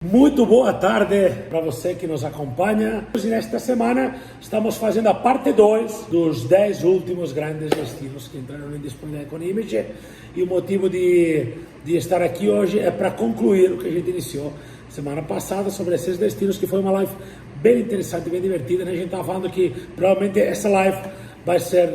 Muito boa tarde para você que nos acompanha. Hoje, nesta semana, estamos fazendo a parte 2 dos 10 últimos grandes destinos que entraram em disponibilidade com Image. E o motivo de estar aqui hoje é para concluir o que a gente iniciou semana passada sobre esses destinos, que foi uma live bem interessante, bem divertida, né? A gente estava falando que provavelmente essa live vai ser,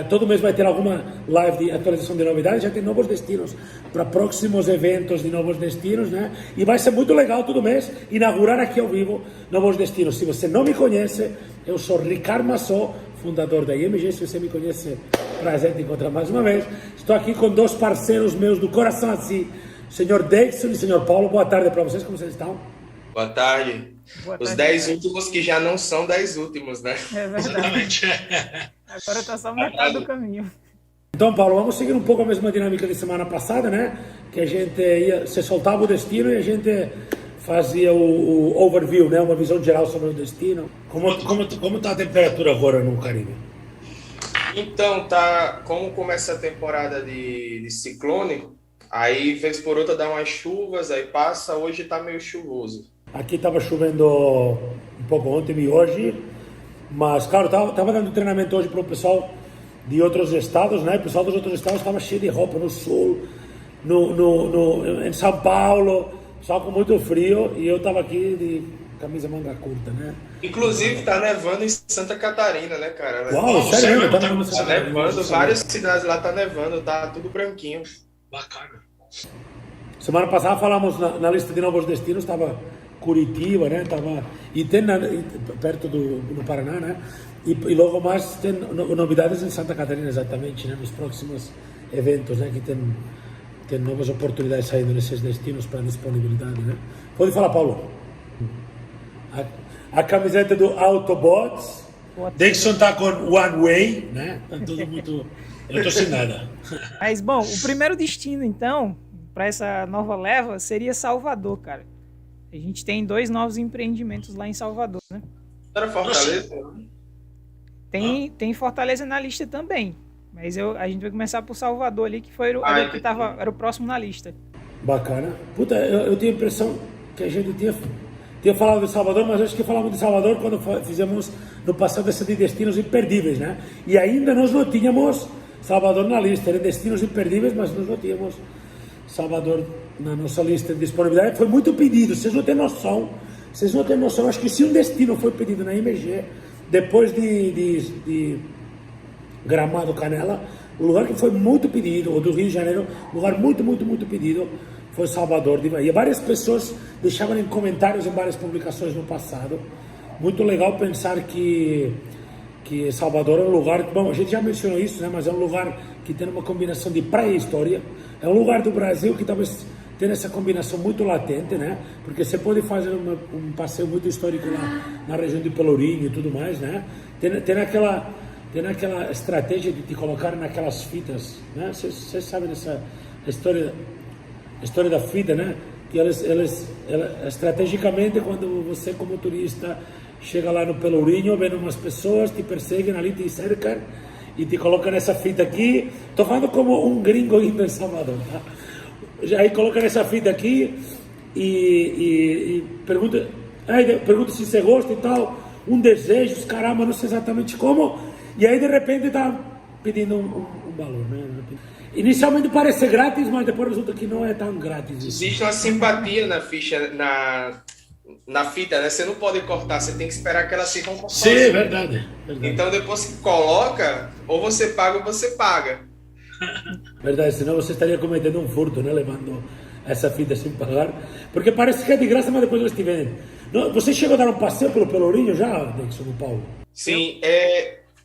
todo mês vai ter alguma live de atualização de novidades, já tem novos destinos para próximos eventos de novos destinos, né? E vai ser muito legal todo mês inaugurar aqui ao vivo novos destinos. Se você não me conhece, eu sou Ricardo Massot, fundador da IMG. Se você me conhece, prazer te encontrar mais uma vez. Estou aqui com dois parceiros meus do coração assim, senhor Dexon e senhor Paulo. Boa tarde para vocês, como vocês estão? Boa tarde. Boa Os tarde, 10 cara. últimos que já não são 10 últimos, né? É verdade. Agora tá só metade do caminho. Então, Paulo, vamos seguir um pouco a mesma dinâmica de semana passada, né? Que a gente ia, se soltava o destino e a gente fazia o overview, né? Uma visão geral sobre o destino. Como tá a temperatura agora no Caribe? Então, como começa a temporada de ciclone, aí vez por outra dá umas chuvas, aí passa, hoje tá meio chuvoso. Aqui estava chovendo um pouco ontem e hoje, mas, claro, tava dando treinamento hoje para o pessoal de outros estados, né? O pessoal dos outros estados estava cheio de roupa no sul, em São Paulo, pessoal com muito frio, e eu estava aqui de camisa manga curta, né? Inclusive tá nevando em Santa Catarina, né, cara? Uau, sério? Tá nevando em Tá Santa Catarina? nevando, várias cidades lá tá nevando, tá tudo branquinho. Bacana. Semana passada falamos na lista de novos destinos, estava Curitiba, né? E tem perto do Paraná, né? E logo mais tem novidades em Santa Catarina, exatamente, né? Nos próximos eventos, né? Que tem novas oportunidades saindo nesses destinos para disponibilidade, né? Pode falar, Paulo. A camiseta do Autobots. Dixon tá com One Way, né? Tá tudo muito... Eu tô sem nada. Mas, bom, o primeiro destino, então, para essa nova leva seria Salvador, cara. A gente tem 2 novos empreendimentos lá em Salvador, né? Era Fortaleza? Tem Fortaleza na lista também. Mas a gente vai começar por Salvador ali, que era o próximo na lista. Bacana. Puta, eu tinha a impressão que a gente tinha falado de Salvador, mas acho que falamos de Salvador quando fizemos no passado essa de destinos imperdíveis, né? E ainda nós não tínhamos Salvador na lista, era destinos imperdíveis, mas nós não tínhamos Salvador na nossa lista de disponibilidade. Foi muito pedido, vocês não têm noção, acho que se um destino foi pedido na IMG, depois de Gramado, Canela, o lugar que foi muito pedido, ou do Rio de Janeiro, um lugar muito, muito, muito pedido, foi Salvador de Bahia. Várias pessoas deixavam em comentários em várias publicações no passado. Muito legal pensar que Salvador é um lugar, bom, a gente já mencionou isso, né, mas é um lugar que tem uma combinação de praia e história. É um lugar do Brasil que talvez tenha essa combinação muito latente, né, porque você pode fazer um passeio muito histórico lá na região de Pelourinho e tudo mais, né. Tem aquela estratégia de te colocar naquelas fitas, né, vocês sabem dessa história da fita, né, que elas estrategicamente, quando você como turista chega lá no Pelourinho, vendo umas pessoas, te perseguem ali, te cercam e te colocam nessa fita aqui. Estou falando como um gringo indo em Salvador, tá? Aí coloca nessa fita aqui e pergunta se você gosta e tal, um desejo, caramba, não sei exatamente como, e aí de repente tá pedindo um valor, né? Inicialmente parece grátis, mas depois resulta que não é tão grátis. Existe uma simpatia na ficha, na fita, né? Você não pode cortar, você tem que esperar que ela se rompa. Sim, é verdade. Então depois que coloca, ou você paga ou você paga. Verdade, senão você estaria cometendo um furto, né? Levando essa fita sem pagar. Porque parece que é de graça, mas depois eles te vendem. Você chegou a dar um passeio pelo Pelourinho já, Dixon, Paulo? Sim,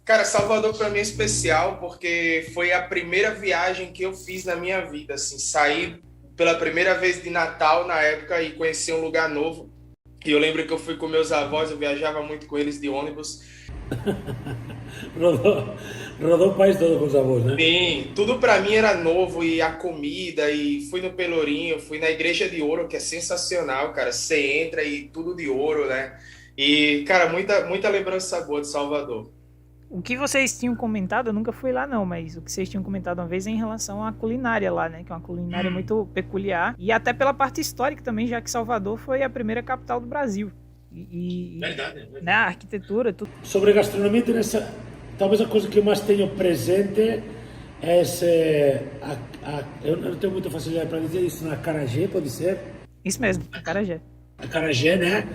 cara, Salvador para mim é especial porque foi a primeira viagem que eu fiz na minha vida, assim, saí pela primeira vez de Natal na época e conheci um lugar novo. E eu lembro que eu fui com meus avós, eu viajava muito com eles de ônibus. rodou o país todo com os avós, né? Sim, tudo para mim era novo, e a comida, e fui no Pelourinho, fui na Igreja de Ouro, que é sensacional, cara. Você entra e tudo de ouro, né? E, cara, muita lembrança boa de Salvador. O que vocês tinham comentado, eu nunca fui lá não, mas o que vocês tinham comentado uma vez é em relação à culinária lá, né? Que é uma culinária muito peculiar. E até pela parte histórica também, já que Salvador foi a primeira capital do Brasil. Verdade. Né, a arquitetura, tudo. Sobre gastronomia, talvez a coisa que eu mais tenho presente é eu não tenho muita facilidade para dizer isso, na acarajé, pode ser? Isso mesmo, acarajé. Acarajé, né?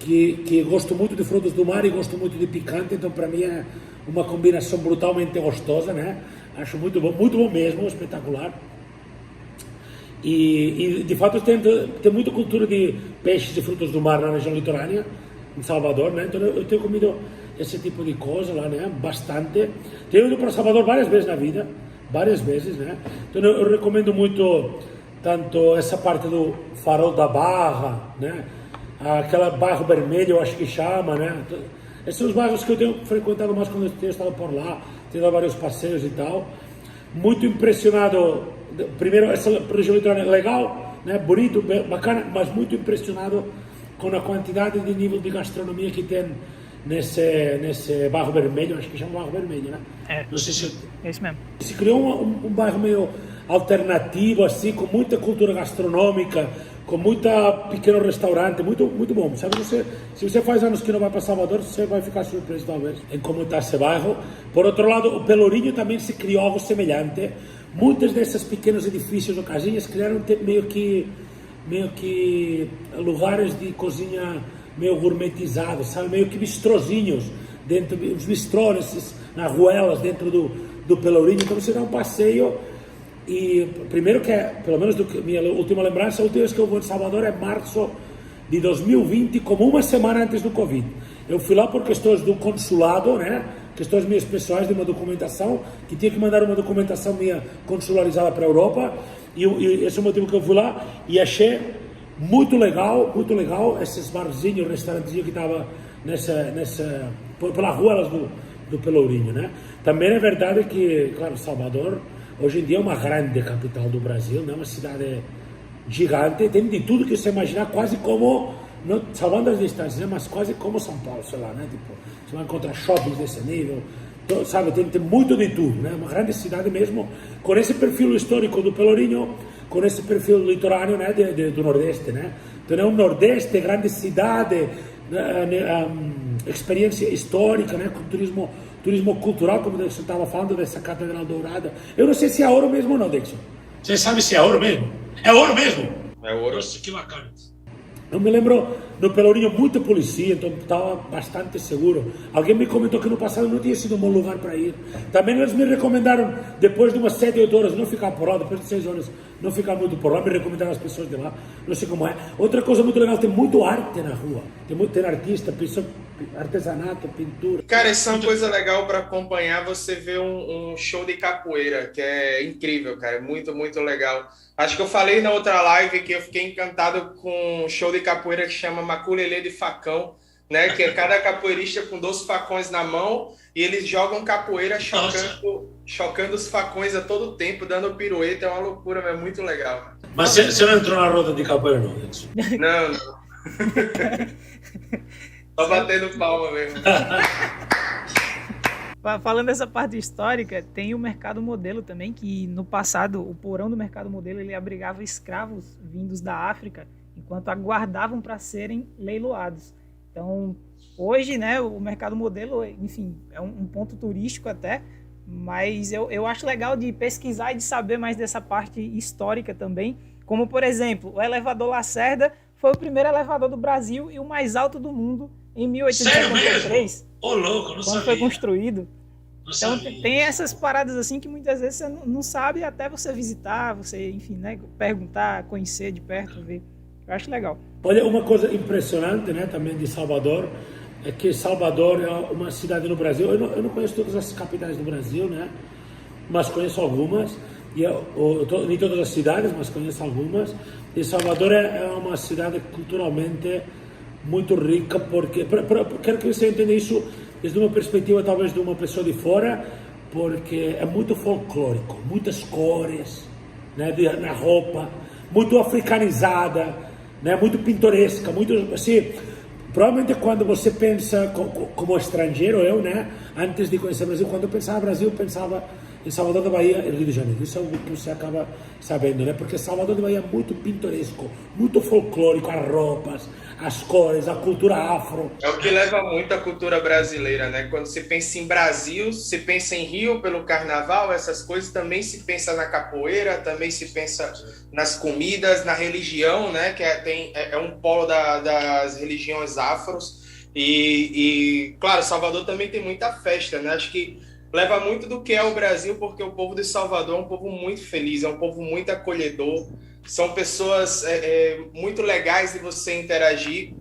Que gosto muito de frutos do mar e gosto muito de picante, então para mim é uma combinação brutalmente gostosa, né? Acho muito bom mesmo, espetacular. E de fato tem muita cultura de peixes e frutos do mar na região litorânea, em Salvador, né? Então eu tenho comido esse tipo de coisa lá, né? Bastante. Tenho ido para Salvador várias vezes na vida, né? Então eu recomendo muito tanto essa parte do Farol da Barra, né? Aquela bairro vermelho, eu acho que chama, né? Esses são os bairros que eu tenho frequentado mais quando eu tenho estado por lá, tenho dado vários passeios e tal. Muito impressionado, primeiro, essa região litorânea é legal, né? Bonito, bacana, mas muito impressionado com a quantidade de nível de gastronomia que tem nesse bairro vermelho, acho que chama bairro vermelho, né? Não sei se... É isso mesmo. Se criou um bairro meio alternativo, assim, com muita cultura gastronômica, com muita pequeno restaurante, muito bom. Sabe, se você faz anos que não vai para Salvador, você vai ficar surpreso talvez em como está esse bairro. Por outro lado, o Pelourinho também se criou algo semelhante. Muitos desses pequenos edifícios ou casinhas criaram meio que lugares de cozinha meio gourmetizados, sabe, meio que bistrozinhos dentro, os bistrôs, nas ruelas dentro do Pelourinho. Então você dá um passeio. E primeiro que pelo menos minha última lembrança, a última vez que eu vou em Salvador é março de 2020, como uma semana antes do Covid. Eu fui lá por questões do consulado, né? Questões minhas pessoais de uma documentação, que tinha que mandar uma documentação minha consularizada para a Europa, e esse é o motivo que eu fui lá, e achei muito legal, esses barzinhos, restaurantezinhos que estava pelas ruas do Pelourinho, né? Também é verdade que, claro, Salvador hoje em dia é uma grande capital do Brasil, né? Uma cidade gigante, tem de tudo que você imaginar, quase como, não, salvando as distâncias, né? Mas quase como São Paulo, sei lá, né? Tipo, você vai encontrar shoppings desse nível, então, sabe, tem muito de tudo, né? Uma grande cidade mesmo, com esse perfil histórico do Pelourinho, com esse perfil litorâneo, né? Do Nordeste, né? Então é um Nordeste, grande cidade, experiência histórica, né? Com turismo cultural, como você estava falando, dessa Catedral Dourada. Eu não sei se é ouro mesmo ou não, Dixon. Você sabe se é ouro mesmo? É ouro mesmo? É ouro. Nossa, que bacana. Eu me lembro, no Pelourinho, muita polícia, então estava bastante seguro. Alguém me comentou que no passado não tinha sido um bom lugar para ir. Também eles me recomendaram, depois de umas 7, 8 horas, não ficar por lá, depois de 6 horas, não ficar muito por lá, me recomendaram as pessoas de lá, não sei como é. Outra coisa muito legal, tem muito arte na rua, tem artista, pessoa, artesanato, pintura. Cara, isso é uma coisa legal para acompanhar, você vê um show de capoeira, que é incrível, cara, é muito, muito legal. Acho que eu falei na outra live que eu fiquei encantado com um show de capoeira que chama Maculelê de Facão, né? Que é cada capoeirista com 2 facões na mão e eles jogam capoeira chocando os facões a todo tempo, dando pirueta, é uma loucura, mas é muito legal. Mas você não entrou na roda de capoeira, não? Não. Só batendo palma mesmo. Falando dessa parte histórica, tem o mercado modelo também, que no passado, o porão do mercado modelo, ele abrigava escravos vindos da África, enquanto aguardavam para serem leiloados. Então, hoje, né, o mercado modelo, enfim, é um ponto turístico até, mas eu acho legal de pesquisar e de saber mais dessa parte histórica também, como, por exemplo, o elevador Lacerda foi o primeiro elevador do Brasil e o mais alto do mundo em 1853. Ô, louco, não quando sabia. Foi construído. Não Então sabia. tem essas paradas assim que muitas vezes você não sabe até você visitar, você, enfim, né, perguntar, conhecer de perto, ver. Eu acho legal. Olha, uma coisa impressionante, né, também de Salvador, é que Salvador é uma cidade no Brasil. Eu não conheço todas as capitais do Brasil, né, mas conheço algumas. E nem todas as cidades, mas conheço algumas. E Salvador é uma cidade culturalmente muito rica, porque quero que você entenda isso desde uma perspectiva talvez de uma pessoa de fora, porque é muito folclórico, muitas cores, né, na roupa, muito africanizada, né, muito pintoresca, muito assim, provavelmente quando você pensa como estrangeiro, eu, né, antes de conhecer o Brasil, quando eu pensava no Brasil, eu pensava em Salvador da Bahia e Rio de Janeiro. Isso é o que você acaba sabendo, né? Porque Salvador da Bahia é muito pintoresco, muito folclórico, as roupas, as cores, a cultura afro. É o que leva muito a cultura brasileira, né? Quando se pensa em Brasil, se pensa em Rio pelo carnaval, essas coisas, também se pensa na capoeira, também se pensa nas comidas, na religião, né? Que é um polo das religiões afros. E, claro, Salvador também tem muita festa, né? Acho que leva muito do que é o Brasil, porque o povo de Salvador é um povo muito feliz, é um povo muito acolhedor, são pessoas muito legais de você interagir.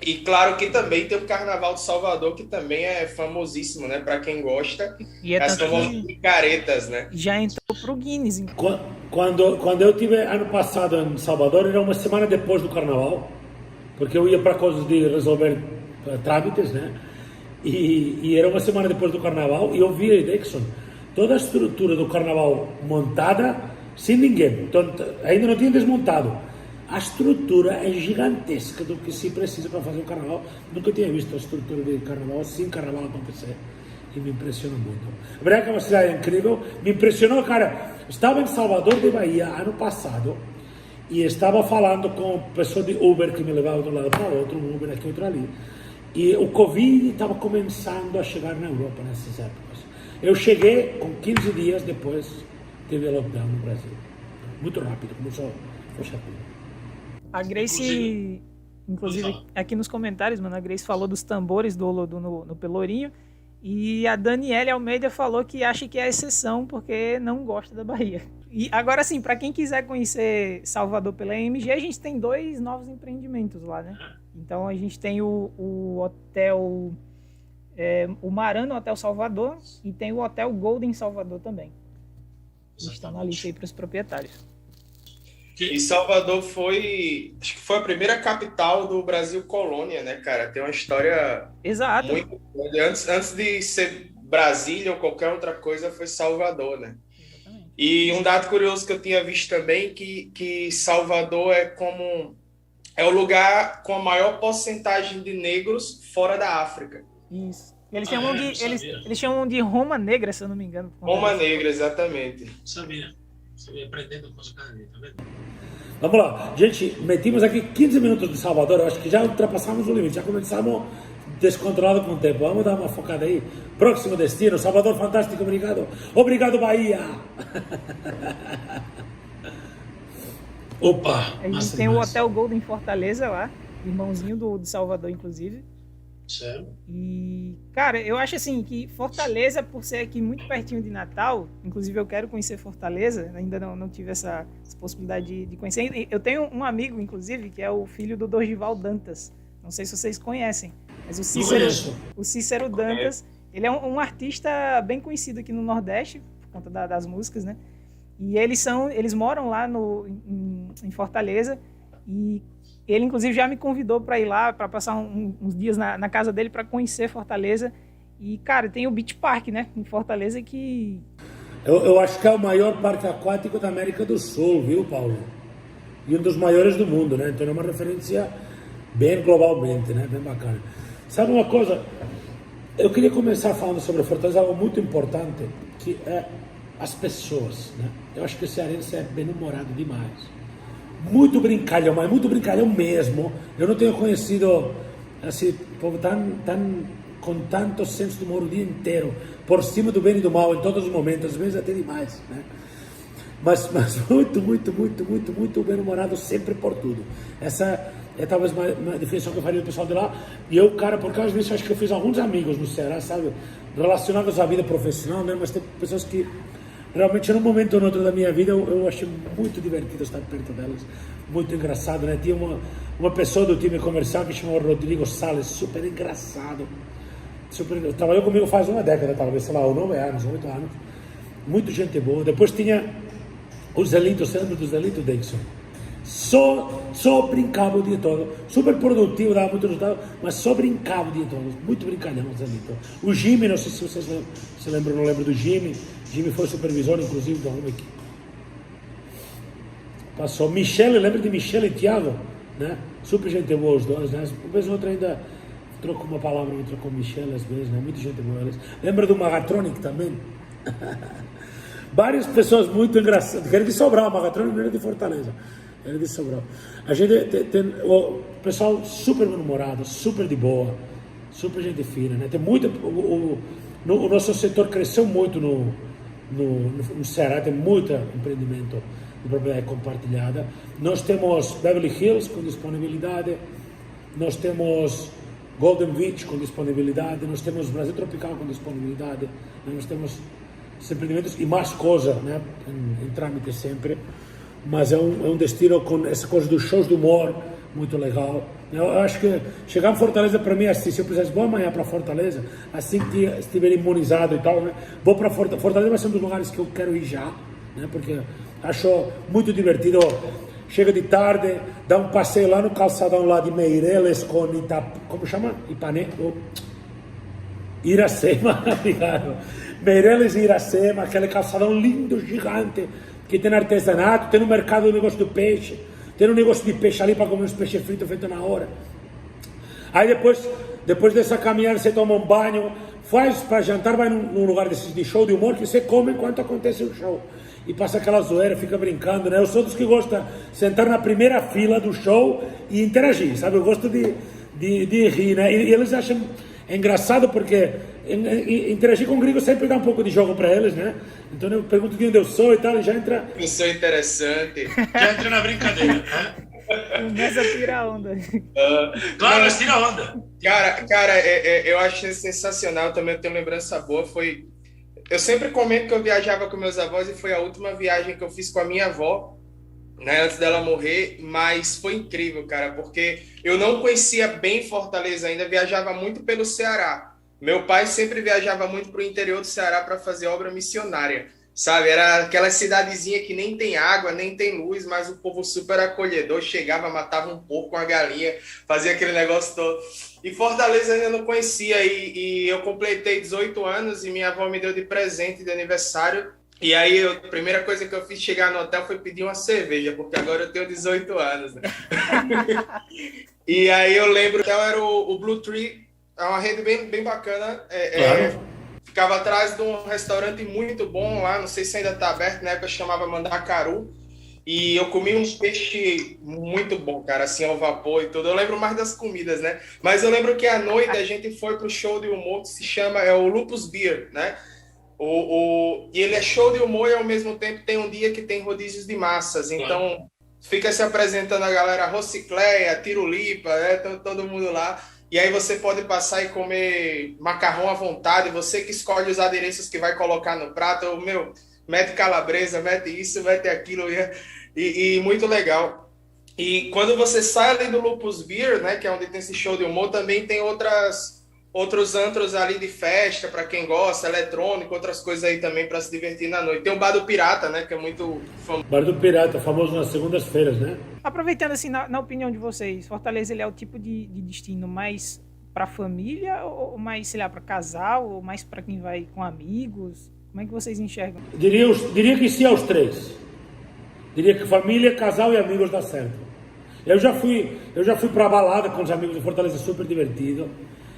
E claro que também tem o Carnaval de Salvador, que também é famosíssimo, né? Para quem gosta, as famosas picaretas, né? Já entrou pro Guinness. Quando eu tive ano passado em Salvador, era uma semana depois do Carnaval, porque eu ia para coisas de resolver trâmites, né? E era uma semana depois do Carnaval, e eu vi em Dixon toda a estrutura do Carnaval montada sem ninguém. Então, ainda não tinha desmontado. A estrutura é gigantesca do que se precisa para fazer o Carnaval. Nunca tinha visto a estrutura de Carnaval assim, Carnaval acontecer. E me impressionou muito. A verdade é que é uma cidade incrível. Me impressionou, cara. Estava em Salvador de Bahia ano passado e estava falando com pessoa de Uber que me levava de um lado para o outro, um Uber aqui, outro ali. E o Covid estava começando a chegar na Europa nessas épocas. Eu cheguei, com 15 dias depois, teve lockdown no Brasil. Muito rápido, começou a fechar tudo. A Grace, inclusive, aqui nos comentários, mano, a Grace falou dos tambores do Olodum no Pelourinho. E a Daniele Almeida falou que acha que é exceção porque não gosta da Bahia. E agora sim, para quem quiser conhecer Salvador pela MG, a gente tem 2 novos empreendimentos lá, né? Então a gente tem o hotel, o Marano Hotel Salvador, e tem o Hotel Golden Salvador também. Que estão na lista aí para os proprietários. E Salvador acho que foi a primeira capital do Brasil colônia, né, cara? Tem uma história Exato. muito grande. Antes de ser Brasília ou qualquer outra coisa, foi Salvador, né? Exatamente. E um dado curioso que eu tinha visto também, que Salvador é o lugar com a maior porcentagem de negros fora da África. Isso. Eles chamam de Roma Negra, se eu não me engano. Roma Negra, exatamente. Sabia aprendendo coisa cada dia, tá vendo? Vamos lá, gente, metimos aqui 15 minutos de Salvador, eu acho que já ultrapassamos o limite, já começamos descontrolado com o tempo. Vamos dar uma focada aí. Próximo destino, Salvador fantástico, obrigado. Obrigado, Bahia! Opa! A gente tem o Hotel Golden Fortaleza lá, irmãozinho de Salvador, inclusive. Sério? E, cara, eu acho assim que Fortaleza, por ser aqui muito pertinho de Natal, inclusive eu quero conhecer Fortaleza, ainda não tive essa possibilidade de conhecer. Eu tenho um amigo, inclusive, que é o filho do Dorival Dantas. Não sei se vocês conhecem, mas o Cícero Dantas, ele é um artista bem conhecido aqui no Nordeste, por conta das músicas, né? E eles moram lá em Fortaleza, e ele, inclusive, já me convidou para ir lá, para passar uns dias na casa dele para conhecer Fortaleza. E, cara, tem o Beach Park, né, em Fortaleza, que... Eu acho que é o maior parque aquático da América do Sul, viu, Paulo? E um dos maiores do mundo, né? Então é uma referência bem globalmente, né? Bem bacana. Sabe uma coisa? Eu queria começar falando sobre Fortaleza, algo muito importante, que é as pessoas, né? Eu acho que o cearense é bem-humorado demais. Muito brincalhão, mas muito brincalhão mesmo. Eu não tenho conhecido assim, povo com tanto senso de humor o dia inteiro, por cima do bem e do mal, em todos os momentos, às vezes até demais, né? Mas muito bem-humorado sempre por tudo. Essa é talvez uma definição que eu faria do pessoal de lá. E eu, cara, por causa disso, acho que eu fiz alguns amigos no Ceará, sabe? Relacionados à vida profissional, né? Mas tem pessoas que realmente, num momento ou no outro da minha vida, eu achei muito divertido estar perto delas, muito engraçado, né? Tinha uma pessoa do time comercial que chamava Rodrigo Salles, super engraçado, trabalhou comigo faz uma década, talvez, sei lá, 9 anos, 8 anos, muito gente boa. Depois tinha o Zelito, você lembra do Zelito, Dixon? Só brincava o dia todo, super produtivo, dava muito resultado, mas só brincava o dia todo, muito brincalhão o Zelito. O Jimmy, não sei se vocês se lembram, não lembro do Jimmy foi supervisor, inclusive, da Home aqui. Passou Michele, lembra de Michele e Thiago? né? Super gente boa os dois, né? Uma vez ou outra ainda troco uma palavra outra com o Michel às vezes, né? Muita gente boa eles. Lembra do Magatronic também? Várias pessoas muito engraçadas, que era de Sobral, o Magatronic não era de Fortaleza, era de Sobral. A gente tem o pessoal super bem-humorado, super de boa, super gente fina, né? Tem muito, o nosso setor cresceu muito no Ceará, tem muito empreendimento de propriedade compartilhada. Nós temos Beverly Hills com disponibilidade, nós temos Golden Beach com disponibilidade, nós temos Brasil Tropical com disponibilidade, nós temos esses empreendimentos e mais coisa, né, em trâmite sempre, mas é um destino com essa coisa dos shows de humor muito legal. Eu acho que chegar em Fortaleza para mim é assim, se eu precisasse, vou amanhã para Fortaleza, assim que estiver imunizado e tal, né, vou para Fortaleza. Fortaleza vai ser um dos lugares que eu quero ir já, né, porque acho muito divertido. Chega de tarde, dá um passeio lá no calçadão lá de Meireles com como chama? Ipanema? Iracema, obrigado. Meireles e Iracema, aquele calçadão lindo, gigante, que tem artesanato, tem um mercado de negócio de peixe, tem um negócio de peixe ali para comer uns peixes fritos feitos na hora. Aí depois dessa caminhada você toma um banho, faz para jantar, vai num lugar desses de show de humor que você come enquanto acontece o show. E passa aquela zoeira, fica brincando, né? Eu sou dos que gostam de sentar na primeira fila do show e interagir, sabe? Eu gosto de rir, né? E eles acham engraçado porque interagir com gringos sempre dá um pouco de jogo para eles, né? Então eu pergunto de onde eu sou e tal, e já entra... Isso é interessante. Já entra na brincadeira, né? Começa a tirar onda. Claro, mas tira onda. Cara, eu achei sensacional também, eu tenho lembrança boa, foi... Eu sempre comento que eu viajava com meus avós e foi a última viagem que eu fiz com a minha avó, né, antes dela morrer, mas foi incrível, cara, porque eu não conhecia bem Fortaleza ainda, viajava muito pelo Ceará. Meu pai sempre viajava muito para o interior do Ceará para fazer obra missionária, sabe? Era aquela cidadezinha que nem tem água, nem tem luz, mas o povo super acolhedor, chegava, matava um porco, uma galinha, fazia aquele negócio todo. E Fortaleza ainda não conhecia, e eu completei 18 anos e minha avó me deu de presente de aniversário. E aí a primeira coisa que eu fiz chegar no hotel foi pedir uma cerveja, porque agora eu tenho 18 anos, né? E aí eu lembro que era o Blue Tree, é uma rede bem bacana. Claro. Ficava atrás de um restaurante muito bom lá, não sei se ainda está aberto, na época chamava Mandacaru. E eu comi um peixe muito bom, cara, assim, ao vapor e tudo. Eu lembro mais das comidas, né? Mas eu lembro que à noite a gente foi pro show de humor que se chama o Lupus Beer, né? E ele é show de humor e ao mesmo tempo tem um dia que tem rodízios de massas. Então fica se apresentando a galera Rocicleia, Tirulipa, né? Todo mundo lá. E aí você pode passar e comer macarrão à vontade. Você que escolhe os adereços que vai colocar no prato. Mete calabresa, mete isso, mete aquilo, e muito legal. E quando você sai ali do Lupus Beer, né, que é onde tem esse show de humor, também tem outros antros ali de festa, para quem gosta, eletrônico, outras coisas aí também para se divertir na noite. Tem o Bar do Pirata, né, que é muito famoso. Bar do Pirata, famoso nas segundas-feiras, né? Aproveitando assim, na opinião de vocês, Fortaleza ele é o tipo de destino mais para família ou mais, sei lá, para casal, ou mais para quem vai com amigos? Como é que vocês enxergam? Diria que sim aos três. Diria que família, casal e amigos dá certo. Eu já fui para balada com os amigos de Fortaleza, super divertido.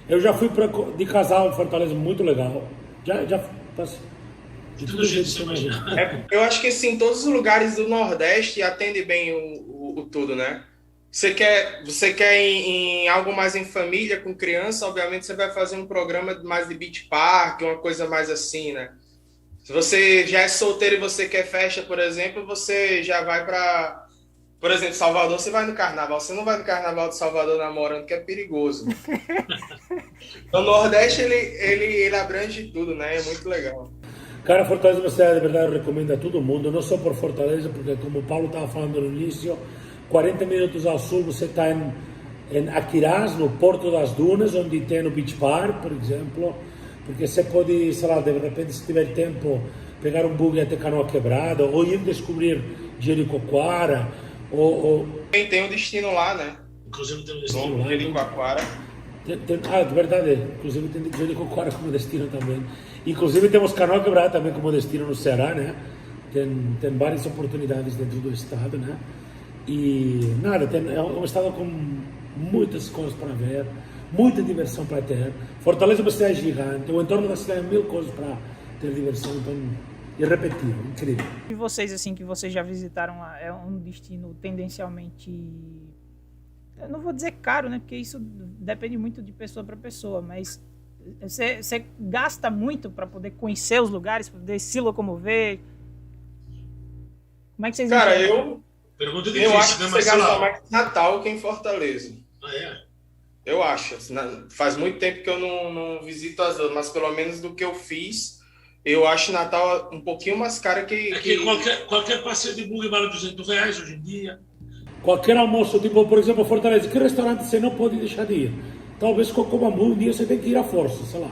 Eu já fui de casal em Fortaleza, muito legal. De tudo jeito que você imagina. Eu acho que assim, todos os lugares do Nordeste atendem bem o tudo, né? Você quer em algo mais em família, com criança, obviamente você vai fazer um programa mais de beach park, uma coisa mais assim, né? Se você já é solteiro e você quer festa, por exemplo, você já vai para, por exemplo, Salvador, você vai no carnaval. Você não vai no carnaval de Salvador namorando, que é perigoso. O Nordeste, ele abrange tudo, né? É muito legal. Cara, Fortaleza é uma cidade, de verdade, eu recomendo a todo mundo, não só por Fortaleza, porque como o Paulo estava falando no início, 40 minutos ao sul você está em Aquirás, no Porto das Dunas, onde tem o Beach Park, por exemplo. Porque você pode, sei lá, de repente, se tiver tempo, pegar um buggy até Canoa Quebrada, ou ir descobrir Jericoacoara, ou... Tem um destino lá, né? Inclusive tem um destino lá. Jericoacoara. De verdade, inclusive tem Jericoacoara como destino também. Inclusive temos Canoa Quebrada também como destino no Ceará, né? Tem várias oportunidades dentro do estado, né? E nada, é um estado com muitas coisas para ver, muita diversão para ter. Fortaleza é uma cidade gigante, o entorno da cidade é 1000 coisas para ter diversão, então irrepetível, incrível. E vocês, assim, que vocês já visitaram lá, é um destino tendencialmente, eu não vou dizer caro, né, porque isso depende muito de pessoa para pessoa, mas você gasta muito para poder conhecer os lugares, para poder se locomover? Como é que vocês Cara, entendem? Pergunta difícil, eu acho que né, você gasta Marcelo? mais em Natal que em Fortaleza. Ah, é? Eu acho. Faz muito tempo que eu não visito as outras, mas pelo menos do que eu fiz, eu acho Natal um pouquinho mais caro que... É que qualquer passeio de buggy vale R$200 hoje em dia. Qualquer almoço, tipo, por exemplo, Fortaleza, que restaurante você não pode deixar de ir? Talvez Cocobambu, um dia você tem que ir à força, sei lá.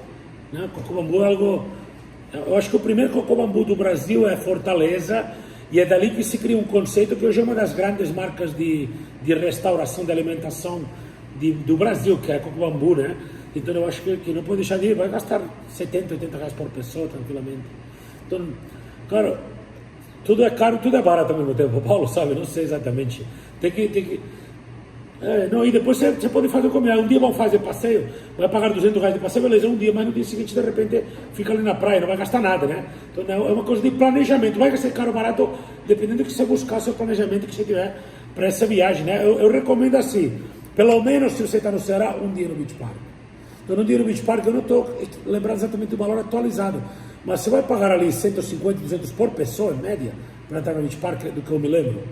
Né? Cocobambu é algo... Eu acho que o primeiro Cocobambu do Brasil é Fortaleza, e é dali que se cria um conceito que hoje é uma das grandes marcas de restauração, de alimentação do Brasil, que é Cocobambu, né? Então eu acho que não pode deixar de ir, vai gastar R$70, R$80 por pessoa, tranquilamente. Então, claro, tudo é caro, tudo é barato ao mesmo tempo, Paulo, sabe? Não sei exatamente. Tem que não, e depois você pode fazer como um dia vão fazer passeio, vai pagar R$200 de passeio, beleza, um dia, mas no dia seguinte, de repente, fica ali na praia, não vai gastar nada, né? Então é uma coisa de planejamento, vai ser caro ou barato, dependendo do que você buscar, o seu planejamento que você tiver para essa viagem, né? Eu recomendo assim, pelo menos se você está no Ceará, um dia no Beach Park. Então, no dia no Beach Park, eu não estou lembrando exatamente o valor atualizado, mas você vai pagar ali 150, 200 por pessoa, em média, para entrar no Beach Park, do que eu me lembro.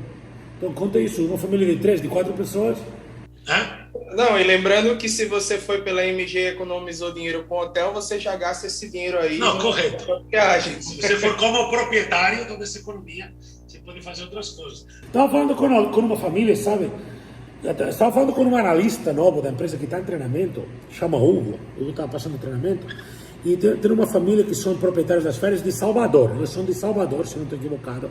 Então, conta isso, uma família de 3, de 4 pessoas. Hã? Não, e lembrando que se você foi pela MG e economizou dinheiro com hotel, você já gasta esse dinheiro aí. Não, correto. Viagem. Se você for como proprietário toda essa economia, você pode fazer outras coisas. Estava falando com uma família, sabe? Estava falando com um analista novo da empresa que está em treinamento, chama Hugo. Hugo estava passando treinamento. E tem uma família que são proprietários das férias de Salvador. Eles são de Salvador, se não estou equivocado.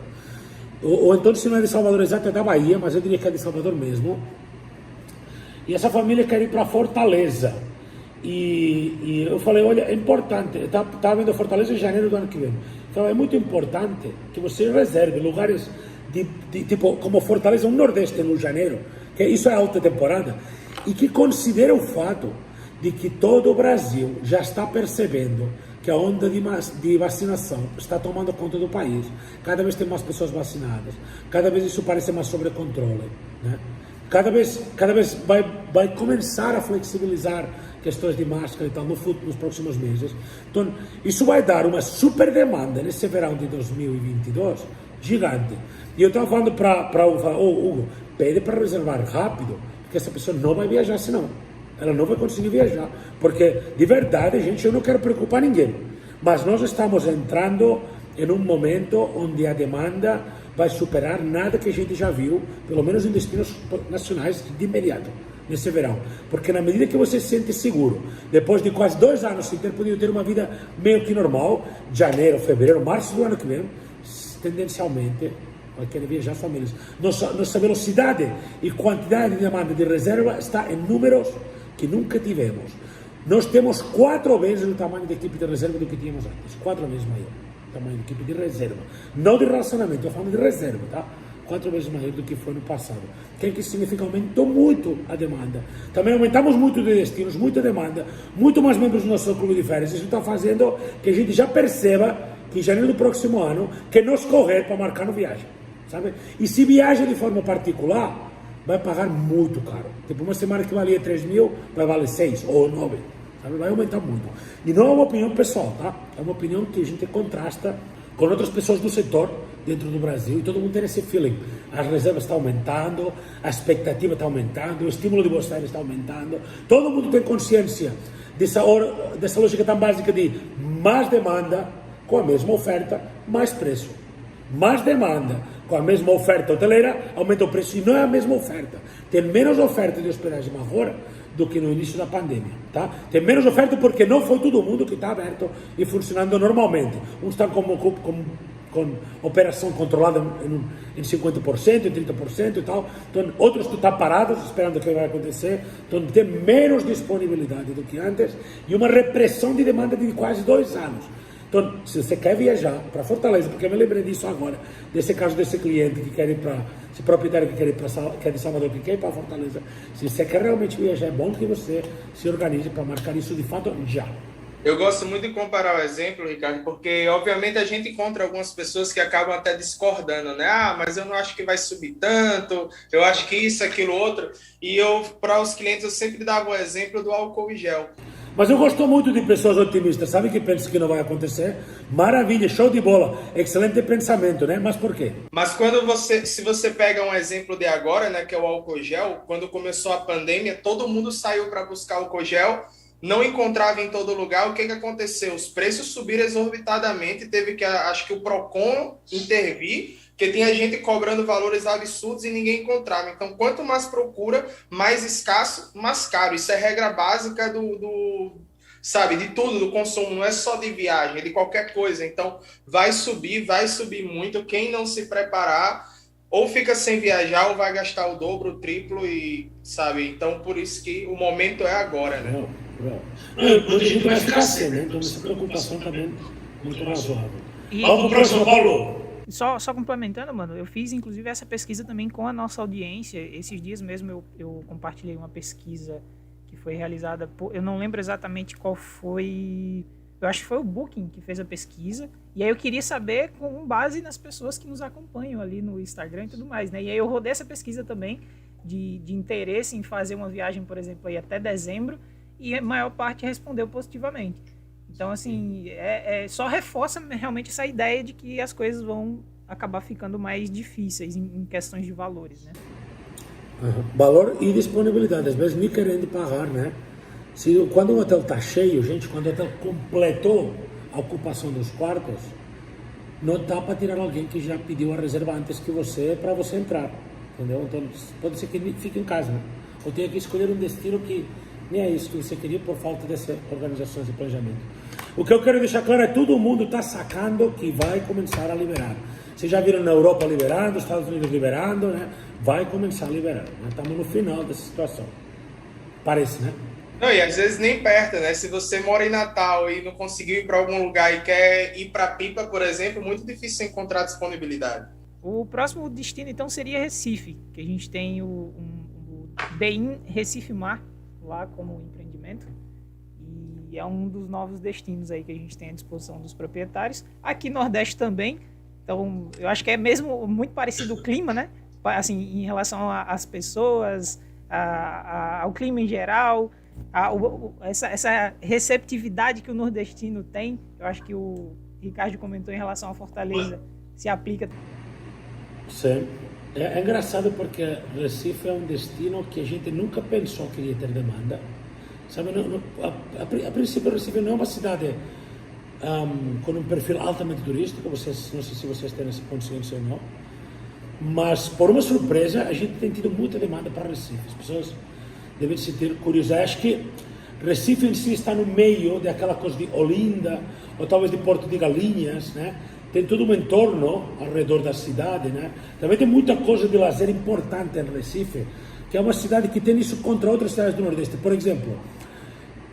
Ou então, se não é de Salvador exato, é da Bahia, mas eu diria que é de Salvador mesmo. E essa família quer ir para Fortaleza. E eu falei, olha, é importante, estava vendo Fortaleza em janeiro do ano que vem. Então é muito importante que você reserve lugares tipo como Fortaleza, um Nordeste no janeiro, que isso é alta temporada, e que considere o fato de que todo o Brasil já está percebendo que a onda de vacinação está tomando conta do país. Cada vez tem mais pessoas vacinadas, cada vez isso parece mais sob controle, né? Cada vez vai começar a flexibilizar questões de máscara e tal nos próximos meses. Então, isso vai dar uma super demanda nesse verão de 2022, gigante. E eu estava falando para o Hugo, pede para reservar rápido, porque essa pessoa não vai viajar senão. Ela não vai conseguir viajar. Porque, de verdade, gente, eu não quero preocupar ninguém. Mas nós estamos entrando em um momento onde a demanda vai superar nada que a gente já viu, pelo menos em destinos nacionais, de imediato, nesse verão. Porque na medida que você se sente seguro, depois de quase 2 anos sem ter podido ter uma vida meio que normal, janeiro, fevereiro, março do ano que vem, tendencialmente vai querer viajar as famílias. Nossa velocidade e quantidade de demanda de reserva está em números que nunca tivemos. Nós temos 4 vezes o tamanho da equipe de reserva do que tínhamos antes, 4 vezes maior. Tamanho de equipe de reserva, não de relacionamento, estou falando de reserva, tá? 4 vezes maior do que foi no passado. O que significa? Aumentou muito a demanda. Também aumentamos muito de destinos, muita demanda, muito mais membros do nosso clube de férias. Isso está fazendo que a gente já perceba que em janeiro do próximo ano, que nos correr para marcar no viagem, sabe? E se viaja de forma particular, vai pagar muito caro. Tipo, uma semana que valia 3 mil, vai valer 6 ou 9. Sabe? Vai aumentar muito. E não é uma opinião pessoal, tá? É uma opinião que a gente contrasta com outras pessoas do setor dentro do Brasil e todo mundo tem esse feeling. As reservas estão aumentando, a expectativa está aumentando, o estímulo de vocês está aumentando. Todo mundo tem consciência dessa lógica tão básica de mais demanda com a mesma oferta, mais preço. Mais demanda com a mesma oferta hoteleira, aumenta o preço. E não é a mesma oferta. Tem menos oferta de hospedagem agora do que no início da pandemia, tá? Tem menos oferta porque não foi todo mundo que está aberto e funcionando normalmente. Uns estão com operação controlada em 50%, em 30% e tal. Então, outros estão parados esperando o que vai acontecer. Então, tem menos disponibilidade do que antes e uma repressão de demanda de quase 2 anos. Então, se você quer viajar para Fortaleza, porque eu me lembrei disso agora, desse caso desse cliente que quer ir para esse proprietário que quer ir de Salvador, que quer ir para Fortaleza, se você quer realmente viajar, é bom que você se organize para marcar isso de fato já. Eu gosto muito de comparar o exemplo, Ricardo, porque obviamente a gente encontra algumas pessoas que acabam até discordando, né? Ah, mas eu não acho que vai subir tanto, eu acho que isso, aquilo, outro. E para os clientes, eu sempre dava o exemplo do álcool em gel. Mas eu gosto muito de pessoas otimistas, sabe, que pensam que não vai acontecer? Maravilha, show de bola, excelente pensamento, né? Mas por quê? Mas se você pega um exemplo de agora, né, que é o álcool gel, quando começou a pandemia, todo mundo saiu para buscar álcool gel, não encontrava em todo lugar. O que aconteceu? Os preços subiram exorbitadamente, teve que, acho que o Procon intervir, porque tinha gente cobrando valores absurdos e ninguém encontrava. Então, quanto mais procura, mais escasso, mais caro. Isso é regra básica sabe, de tudo, do consumo, não é só de viagem, é de qualquer coisa. Então, vai subir muito. Quem não se preparar, ou fica sem viajar, ou vai gastar o dobro, o triplo, e, sabe? Então, por isso que o momento é agora, né? Muita gente vai ficar sem, né? Então, essa preocupação também muito razoável. Vamos pro próximo, Paulo! Só complementando, mano, eu fiz inclusive essa pesquisa também com a nossa audiência. Esses dias mesmo eu compartilhei uma pesquisa que foi realizada por... Eu não lembro exatamente qual foi... Eu acho que foi o Booking que fez a pesquisa. E aí eu queria saber com base nas pessoas que nos acompanham ali no Instagram e tudo mais, né? E aí eu rodei essa pesquisa também de interesse em fazer uma viagem, por exemplo, aí até dezembro. E a maior parte respondeu positivamente. Então, assim, só reforça realmente essa ideia de que as coisas vão acabar ficando mais difíceis em questões de valores, né? Valor e disponibilidade, às vezes nem querendo pagar, né? Quando o hotel está cheio, gente, quando o hotel completou a ocupação dos quartos, não dá para tirar alguém que já pediu a reserva antes que você, para você entrar, entendeu? Então, pode ser que fique em casa, né? Ou tenha que escolher um destino que nem é isso que você queria por falta dessa organização e planejamento. O que eu quero deixar claro é que todo mundo está sacando que vai começar a liberar. Vocês já viram na Europa liberando, Estados Unidos liberando, né? Vai começar a liberar. Estamos no final dessa situação. Parece, né? Não, e às vezes nem perto, né? Se você mora em Natal e não conseguiu ir para algum lugar e quer ir para Pipa, por exemplo, muito difícil encontrar disponibilidade. O próximo destino, então, seria Recife, que a gente tem o BEIN Recife Mar lá como empreendimento. E é um dos novos destinos aí que a gente tem à disposição dos proprietários. Aqui no Nordeste também. Então, eu acho que é mesmo muito parecido o clima, né? Assim, em relação às pessoas, ao clima em geral, essa receptividade que o nordestino tem. Eu acho que o Ricardo comentou em relação à Fortaleza, se aplica. Sim. É engraçado porque Recife é um destino que a gente nunca pensou que ia ter demanda. Sabe, a princípio, Recife não é uma cidade com um perfil altamente turístico, não sei se vocês têm essa consciência ou não, mas por uma surpresa, a gente tem tido muita demanda para Recife. As pessoas devem se sentir curiosas. Acho que Recife em si está no meio daquela coisa de Olinda, ou talvez de Porto de Galinhas, né? Tem todo um entorno ao redor da cidade, né? Também tem muita coisa de lazer importante em Recife, que é uma cidade que tem isso contra outras cidades do Nordeste. Por exemplo,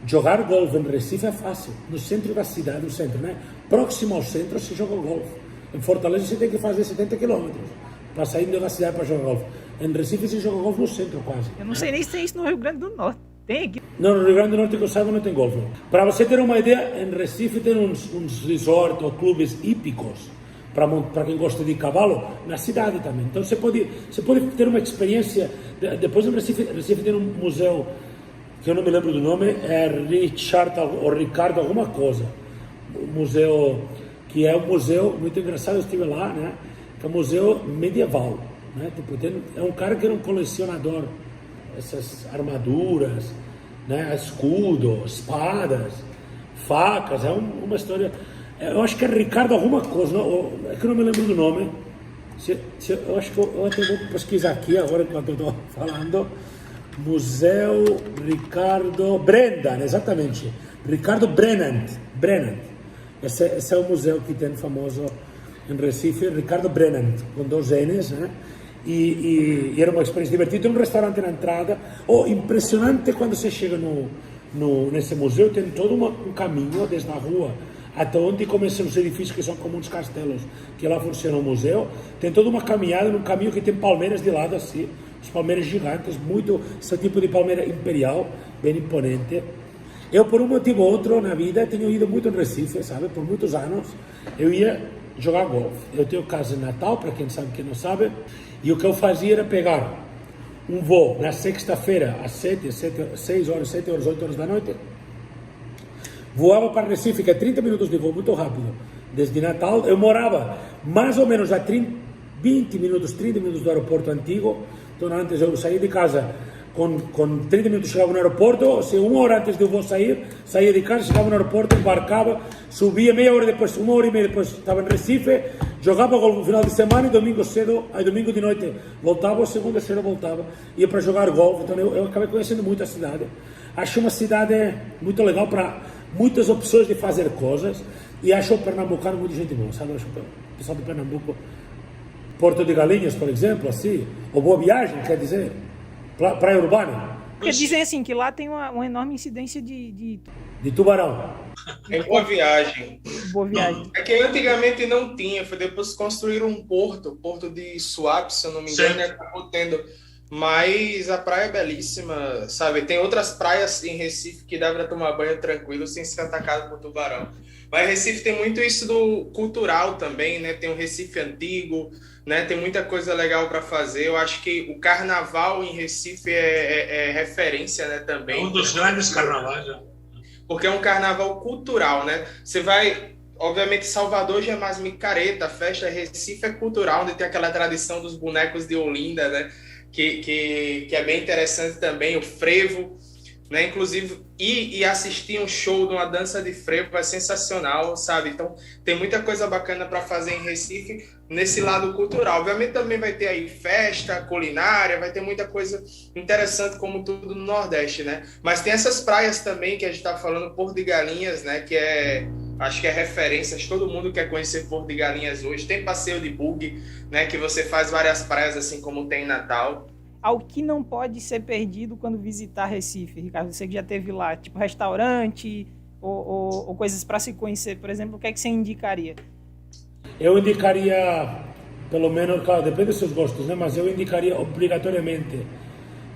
jogar golfe em Recife é fácil. No centro da cidade, no centro, né? Próximo ao centro se joga golfe. Em Fortaleza você tem que fazer 70 quilômetros para sair da cidade para jogar golfe. Em Recife se joga golfe no centro quase. Eu não sei nem se tem isso no Rio Grande do Norte. Tem aqui? Não, no Rio Grande do Norte que eu saiba não tem golfe. Para você ter uma ideia, em Recife tem uns resorts ou clubes hípicos para quem gosta de cavalo, na cidade também. Então você pode ter uma experiência. Depois em Recife tem um museu, que eu não me lembro do nome, é Ricardo alguma coisa. Um museu, que é um museu muito engraçado, eu estive lá, né? Que é um museu medieval. Né? Tipo, é um cara que era um colecionador, essas armaduras, né? Escudo, espadas, facas, é uma história. Eu acho que é Ricardo alguma coisa, não? É que eu não me lembro do nome. Eu acho que eu até vou pesquisar aqui agora enquanto eu estou falando. Museu Ricardo Brennan, exatamente. Ricardo Brennan. Esse é o museu que tem famoso em Recife, Ricardo Brennan, com 2 N's, né? E era uma experiência divertida. Tem um restaurante na entrada. Impressionante quando você chega nesse museu, tem todo um caminho desde a rua até onde começam os edifícios que são como uns castelos, que lá funciona o museu. Tem toda uma caminhada num caminho que tem palmeiras de lado assim, os palmeiras gigantes, muito esse tipo de palmeira imperial, bem imponente. Eu, por um motivo ou outro na vida, tenho ido muito no Recife, sabe? Por muitos anos eu ia jogar golfe. Eu tenho casa em Natal, para quem sabe, quem não sabe, e o que eu fazia era pegar um voo na sexta-feira às 6 horas, 7 horas, 8 horas da noite, voava para Recife, que é 30 minutos de voo, muito rápido, desde Natal. Eu morava mais ou menos a 30 minutos do aeroporto antigo. Então antes eu saía de casa com 30 minutos, chegava no aeroporto. Se uma hora antes de eu voo saía de casa, chegava no aeroporto, embarcava, subia meia hora depois, uma hora e meia depois estava em Recife, jogava golfe no final de semana e domingo de noite voltava, ou segunda cedo voltava, ia para jogar golfe. Então eu acabei conhecendo muito a cidade. Acho uma cidade muito legal para muitas opções de fazer coisas, e acho o pernambucano muito gente boa, sabe? Acho o pessoal do Pernambuco, Porto de Galinhas, por exemplo, assim, ou Boa Viagem, quer dizer, praia urbana. Porque dizem assim, que lá tem uma enorme incidência de tubarão. É Boa Viagem. Boa Viagem. É que antigamente não tinha, foi depois construíram um porto de Suape, se eu não me engano, e acabou tendo. Mas a praia é belíssima, sabe? Tem outras praias em Recife que dá para tomar banho tranquilo, sem ser atacado por tubarão. Mas Recife tem muito isso do cultural também, né? Tem o Recife antigo, né? Tem muita coisa legal para fazer. Eu acho que o carnaval em Recife é referência, né? Também. É um dos grandes carnavais, já. Porque é um carnaval cultural, né? Você vai... Obviamente, Salvador já é mais micareta, a festa. Recife é cultural, onde tem aquela tradição dos bonecos de Olinda, né? Que é bem interessante também, o frevo, né? Inclusive, ir assistir um show de uma dança de frevo é sensacional, sabe? Então, tem muita coisa bacana para fazer em Recife, nesse lado cultural. Obviamente, também vai ter aí festa, culinária, vai ter muita coisa interessante, como tudo no Nordeste, né? Mas tem essas praias também, que a gente tá falando, Porto de Galinhas, né? Que acho que é referência, todo mundo quer conhecer Porto de Galinhas hoje. Tem passeio de buggy, né? Que você faz várias praias, assim como tem em Natal. Ao que não pode ser perdido quando visitar Recife, Ricardo? Você que já esteve lá, tipo restaurante ou coisas para se conhecer, por exemplo, o que é que você indicaria? Eu indicaria, pelo menos, claro, depende dos seus gostos, né? Mas eu indicaria obrigatoriamente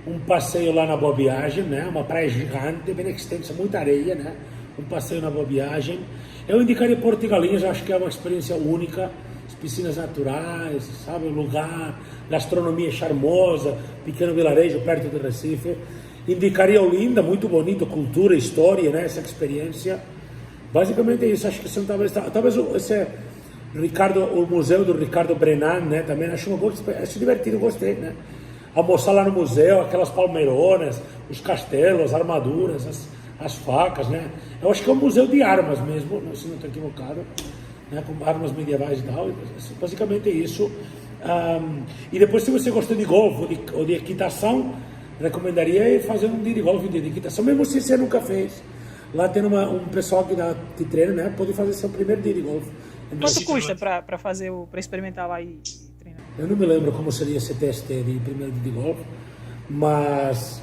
um passeio lá na Boa Viagem, né? Uma praia gigante, bem extensa, muita areia, né? Um passeio na Boa Viagem. Eu indicaria Porto de Galinhas, acho que é uma experiência única. As piscinas naturais, sabe? O lugar, gastronomia charmosa, pequeno vilarejo perto de Recife. Indicaria Olinda, muito bonito, cultura, história, né? Essa experiência. Basicamente isso, acho que são talvez esse o museu do Ricardo Brenan, né? Também acho uma boa experiência, acho divertido, gostei, né? Almoçar lá no museu, aquelas palmeironas, os castelos, as armaduras, as facas, né? Eu acho que é um museu de armas mesmo, se não estou equivocado, né? Com armas medievais e tal, basicamente isso. E depois, se você gosta de golfe ou de equitação, recomendaria ir fazer um dia de golfe, um dia de equitação, mesmo se você nunca fez. Lá tem um pessoal que te treina, né? Pode fazer seu primeiro dia de golfe. Quanto custa para experimentar lá e treinar? Eu não me lembro como seria esse teste de primeiro dia de golfe, mas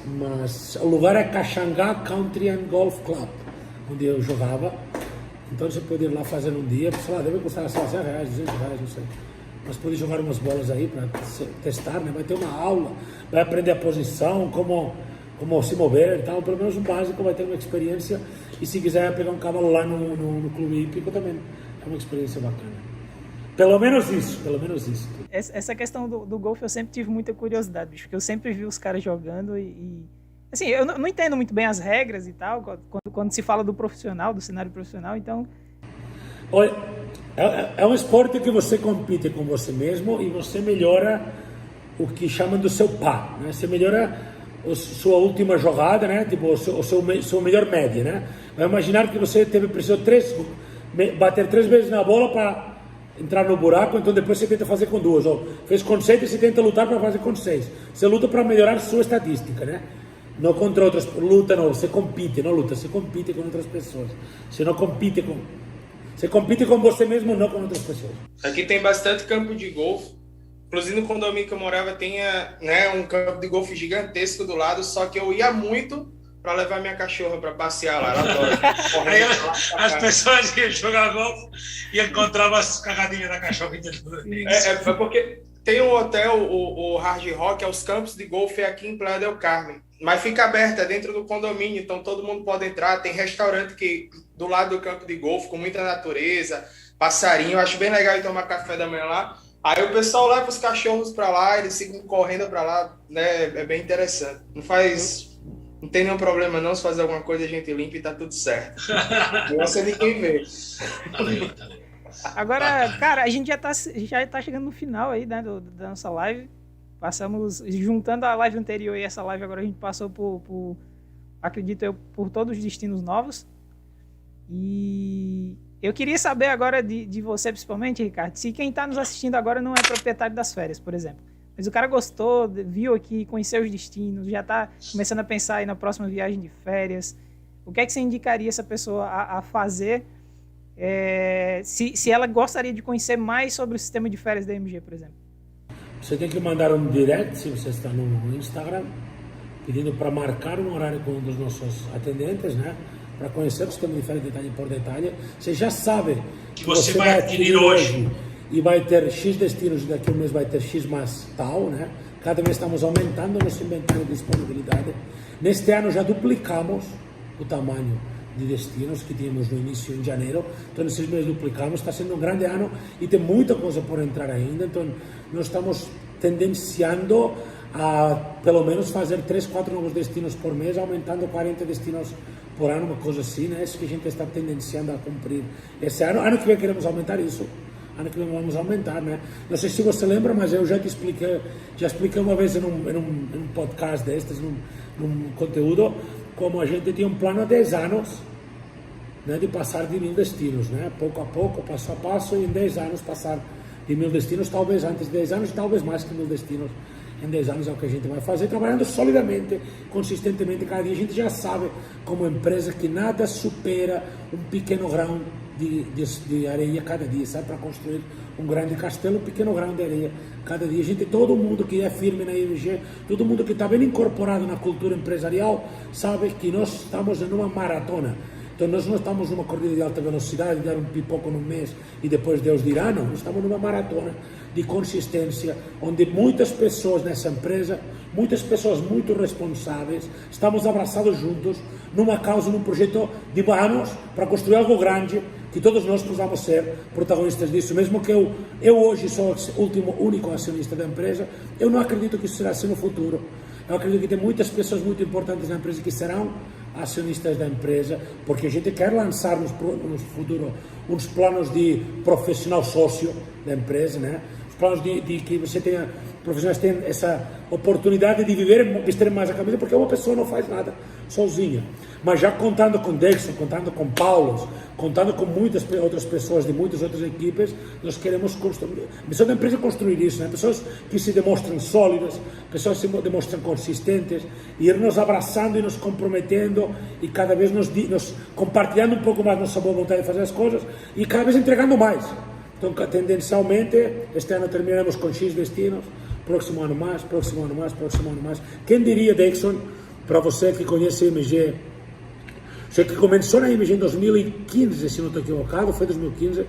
o lugar é Caxangá Country and Golf Club, onde eu jogava. Então você pode ir lá fazer um dia, sei lá, deve custar R$100, R$200, não sei. Mas pode jogar umas bolas aí para testar, né? Vai ter uma aula, vai aprender a posição, como se mover e tal, pelo menos o básico, vai ter uma experiência. E se quiser pegar um cavalo lá no clube hípico também é uma experiência bacana. Pelo menos isso. Essa questão do golfe eu sempre tive muita curiosidade, bicho, porque eu sempre vi os caras jogando e assim, eu não entendo muito bem as regras e tal, quando se fala do profissional, do cenário profissional, então... Olha, é um esporte que você compite com você mesmo e você melhora o que chamam do seu par, né? Você melhora sua última jogada, né? Tipo, o seu melhor média, né? Vai imaginar que você precisou bater 3 vezes na bola para entrar no buraco, então depois você tenta fazer com 2, ou fez com 7 e você tenta lutar para fazer com 6. Você luta para melhorar sua estatística, né? Não contra outras, você compite com outras pessoas. Você compite com você mesmo, não com outras pessoas. Aqui tem bastante campo de golfe. Inclusive no condomínio que eu morava tinha, né, um campo de golfe gigantesco do lado, só que eu ia muito para levar minha cachorra para passear lá. Ela adora. Aí as pessoas iam jogar golfe e encontravam as cagadinhas da cachorra. É porque tem um hotel, o Hard Rock, é os campos de golfe aqui em Playa del Carmen. Mas fica aberto, é dentro do condomínio, então todo mundo pode entrar. Tem restaurante que do lado do campo de golfe, com muita natureza, passarinho. Eu acho bem legal ir tomar café da manhã lá. Aí o pessoal leva os cachorros para lá, eles ficam correndo para lá, né? É bem interessante. Não tem nenhum problema não, se fazer alguma coisa a gente limpa e tá tudo certo. Não sei de quem vê. Agora, cara, a gente já tá chegando no final aí, né, da nossa live. Passamos, juntando a live anterior e essa live agora, a gente passou por acredito eu, por todos os destinos novos. E eu queria saber agora de você, principalmente, Ricardo, se quem está nos assistindo agora não é proprietário das férias, por exemplo. Mas o cara gostou, viu aqui, conheceu os destinos, já está começando a pensar aí na próxima viagem de férias. O que é que você indicaria essa pessoa a fazer se ela gostaria de conhecer mais sobre o sistema de férias da MG, por exemplo? Você tem que mandar um direct, se você está no Instagram, pedindo para marcar um horário com um dos nossos atendentes, né? Para conhecer o sistema de férias detalhe por detalhe. Você já sabe que você vai adquirir hoje e vai ter X destinos, e daqui a um mês vai ter X mais tal, né? Cada vez estamos aumentando o nosso inventário de disponibilidade. Neste ano já duplicamos o tamanho de destinos que tínhamos no início em janeiro, então nesses meses duplicamos, está sendo um grande ano e tem muita coisa por entrar ainda, então nós estamos tendenciando a pelo menos fazer 3, 4 novos destinos por mês, aumentando 40 destinos por ano, uma coisa assim, né? Isso que a gente está tendenciando a cumprir esse ano que vem queremos aumentar isso, ano que vem vamos aumentar, né? Não sei se você lembra, mas eu já expliquei uma vez em um podcast destes, num conteúdo, como a gente tinha um plano há 10 anos, né, de passar de 1000 destinos, né, pouco a pouco, passo a passo, e em 10 anos passar de 1000 destinos, talvez antes de 10 anos, talvez mais que 1000 destinos em 10 anos é o que a gente vai fazer, trabalhando solidamente, consistentemente, cada dia. A gente já sabe, como empresa, que nada supera um pequeno grão de areia cada dia, sabe, para construir um grande castelo, um pequeno grão de areia cada dia. Todo mundo que é firme na IMG, todo mundo que está bem incorporado na cultura empresarial, sabe que nós estamos em uma maratona. Então nós não estamos numa corrida de alta velocidade, de dar um pipoco no mês e depois Deus dirá, não. Nós estamos numa maratona de consistência, onde muitas pessoas nessa empresa, muitas pessoas muito responsáveis, estamos abraçados juntos numa causa, num projeto de anos para construir algo grande, que todos nós possamos ser protagonistas disso. Mesmo que eu hoje sou o único acionista da empresa, eu não acredito que isso será assim no futuro. Eu acredito que tem muitas pessoas muito importantes na empresa que serão acionistas da empresa, porque a gente quer lançar no futuro uns planos de profissional sócio da empresa, né? Os planos de que você tenha, profissionais tenham essa oportunidade de viver, vestir mais a camisa, porque uma pessoa não faz nada sozinha. Mas já contando com Dexon, contando com Paulo, contando com muitas outras pessoas de muitas outras equipes, nós queremos construir, a missão da empresa é construir isso, né? Pessoas que se demonstram sólidas, pessoas que se demonstram consistentes, e ir nos abraçando e nos comprometendo, e cada vez nos compartilhando um pouco mais nossa boa vontade de fazer as coisas, e cada vez entregando mais. Então, tendencialmente, este ano terminamos com X destinos, próximo ano mais, próximo ano mais, próximo ano mais. Quem diria, Dexon, para você que conhece a IMG, você que começou na IMG em 2015, se não estou equivocado, foi 2015,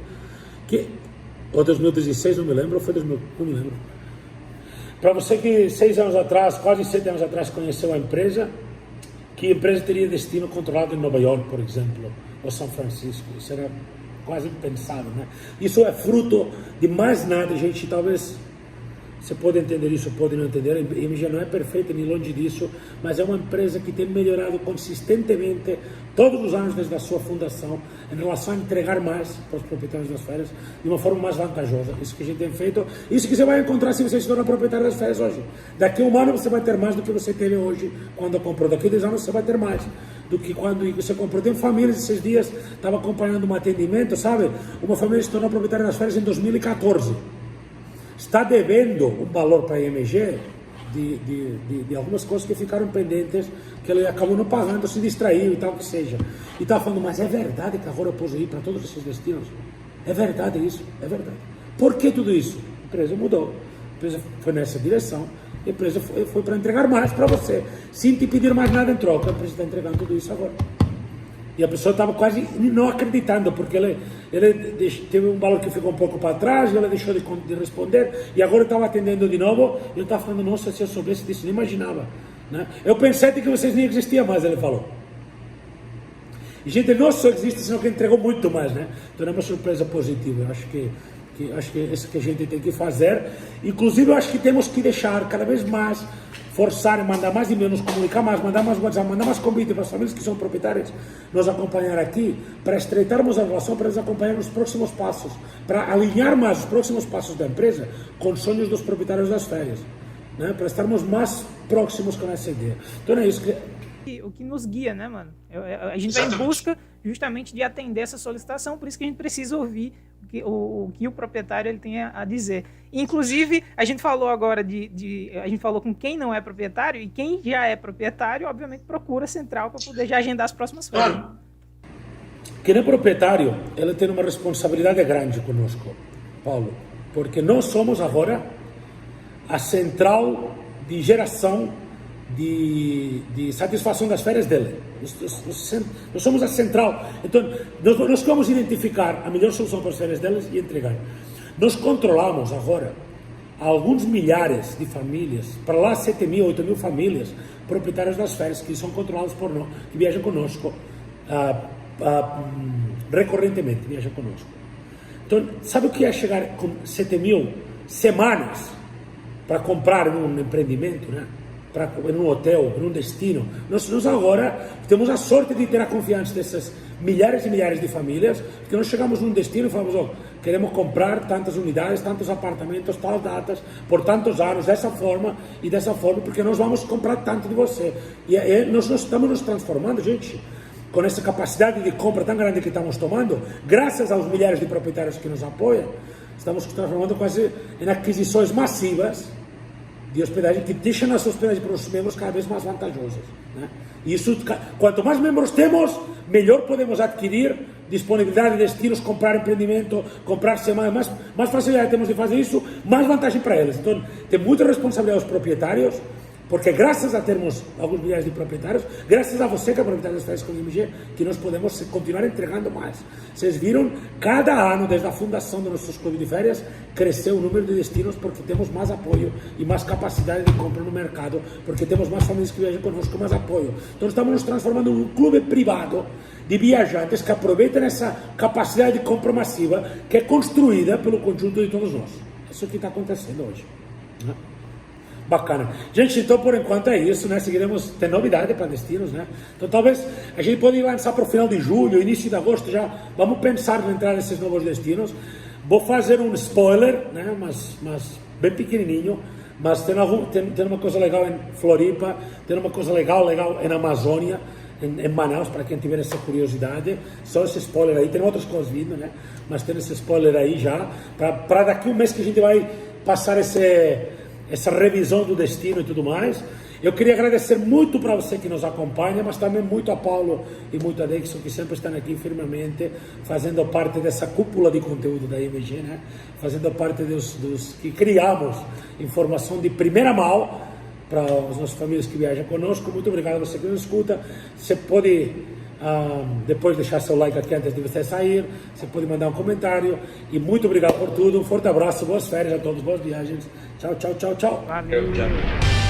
ou 2016, não me lembro, ou foi 2000, não me lembro. Para você que 6 anos atrás, quase 7 anos atrás, conheceu a empresa, que a empresa teria destino controlado em Nova York, por exemplo, ou São Francisco, isso era quase impensável, né? Isso é fruto de mais nada, gente, talvez você pode entender isso, pode não entender, a IMG não é perfeita, nem longe disso, mas é uma empresa que tem melhorado consistentemente todos os anos desde a sua fundação em relação a entregar mais para os proprietários das férias de uma forma mais vantajosa. Isso que a gente tem feito, isso que você vai encontrar se você se tornar proprietário das férias hoje. Daqui a um ano você vai ter mais do que você teve hoje quando comprou, daqui a 10 anos você vai ter mais do que quando você comprou. Tem famílias, esses dias estava acompanhando um atendimento, sabe? Uma família se tornou proprietária das férias em 2014. Está devendo um valor para a IMG de algumas coisas que ficaram pendentes, que ele acabou não pagando, se distraiu e tal, que seja. E estava falando, mas é verdade que agora eu posso ir para todos esses destinos? É verdade isso? É verdade. Por que tudo isso? A empresa mudou. empresa foi nessa direção, a empresa foi para entregar mais para você, sem te pedir mais nada em troca. A empresa está entregando tudo isso agora. E a pessoa estava quase não acreditando, porque ele teve um valor que ficou um pouco para trás, ela deixou de responder, e agora estava atendendo de novo, e ele estava falando, nossa, se eu soubesse disso, nem imaginava. Né? Eu pensei que vocês nem existiam mais, ele falou. E gente, não só existe, senão que entregou muito mais, né? Então é uma surpresa positiva. Eu acho que é isso que a gente tem que fazer. Inclusive, eu acho que temos que deixar cada vez mais, forçar, mandar mais e-mails, comunicar mais, mandar mais WhatsApp, mandar mais convite para as famílias que são proprietárias, nos acompanhar aqui, para estreitarmos a relação, para eles acompanhar os próximos passos, para alinhar mais os próximos passos da empresa com os sonhos dos proprietários das férias, né? Para estarmos mais próximos com essa ideia. Então é isso que... O que nos guia, né, mano? A gente vai em busca justamente de atender essa solicitação, por isso que a gente precisa ouvir o que o proprietário ele tem a dizer. Inclusive, a gente falou agora a gente falou com quem não é proprietário, e quem já é proprietário, obviamente, procura a central para poder já agendar as próximas férias. Quem é proprietário, ele tem uma responsabilidade grande conosco, Paulo, porque nós somos agora a central de geração de satisfação das férias dele. Nós somos a central. Então, nós vamos identificar a melhor solução para as férias deles e entregar. Nós controlamos agora alguns milhares de famílias, para lá 7 mil, 8 mil famílias proprietárias das férias que são controladas por nós, que viajam conosco recorrentemente, viajam conosco. Então, sabe o que é chegar com 7 mil semanas para comprar um empreendimento, né? Em um hotel, em um destino? Nós agora temos a sorte de ter a confiança dessas milhares e milhares de famílias, porque nós chegamos num destino e falamos, queremos comprar tantas unidades, tantos apartamentos, tal datas, por tantos anos, dessa forma, porque nós vamos comprar tanto de você. E nós estamos nos transformando, gente, com essa capacidade de compra tão grande que estamos tomando, graças aos milhares de proprietários que nos apoiam, estamos nos transformando quase em aquisições massivas de hospedagem, que deixam as hospedagens para os membros cada vez mais vantajosas, né? E isso, quanto mais membros temos, melhor podemos adquirir disponibilidade de destinos, comprar empreendimento, comprar semanas, mais facilidade temos de fazer isso, mais vantagem para eles. Então, tem muita responsabilidade aos proprietários, porque graças a termos alguns milhares de proprietários, graças a você que é proprietário das férias com o IMG, que nós podemos continuar entregando mais. Vocês viram, cada ano, desde a fundação dos nossos clubes de férias, cresceu o número de destinos, porque temos mais apoio e mais capacidade de compra no mercado, porque temos mais famílias que viajam conosco, mais apoio. Então estamos nos transformando em um clube privado de viajantes que aproveitam essa capacidade de compra massiva que é construída pelo conjunto de todos nós. Isso que está acontecendo hoje, né? Bacana. Gente, então por enquanto é isso, né? Seguiremos, tem novidade para destinos, né? Então talvez a gente pode lançar para o final de julho, início de agosto já, vamos pensar em entrar nesses novos destinos. Vou fazer um spoiler, né? Mas bem pequenininho, mas tem uma coisa legal em Floripa, tem uma coisa legal em Amazônia, em Manaus, para quem tiver essa curiosidade. Só esse spoiler aí, tem outras coisas vindo, né? Mas tem esse spoiler aí já, para daqui um mês que a gente vai passar essa revisão do destino e tudo mais. Eu queria agradecer muito para você que nos acompanha, mas também muito a Paulo e muito a Dexon, que sempre estão aqui firmemente, fazendo parte dessa cúpula de conteúdo da IMG, né? Fazendo parte dos que criamos informação de primeira mão para as nossas famílias que viajam conosco. Muito obrigado a você que nos escuta. Você pode depois deixar seu like aqui antes de você sair, você pode mandar um comentário, e muito obrigado por tudo, um forte abraço, boas férias a todos, boas viagens, tchau, tchau, tchau, tchau. Valeu. Tchau.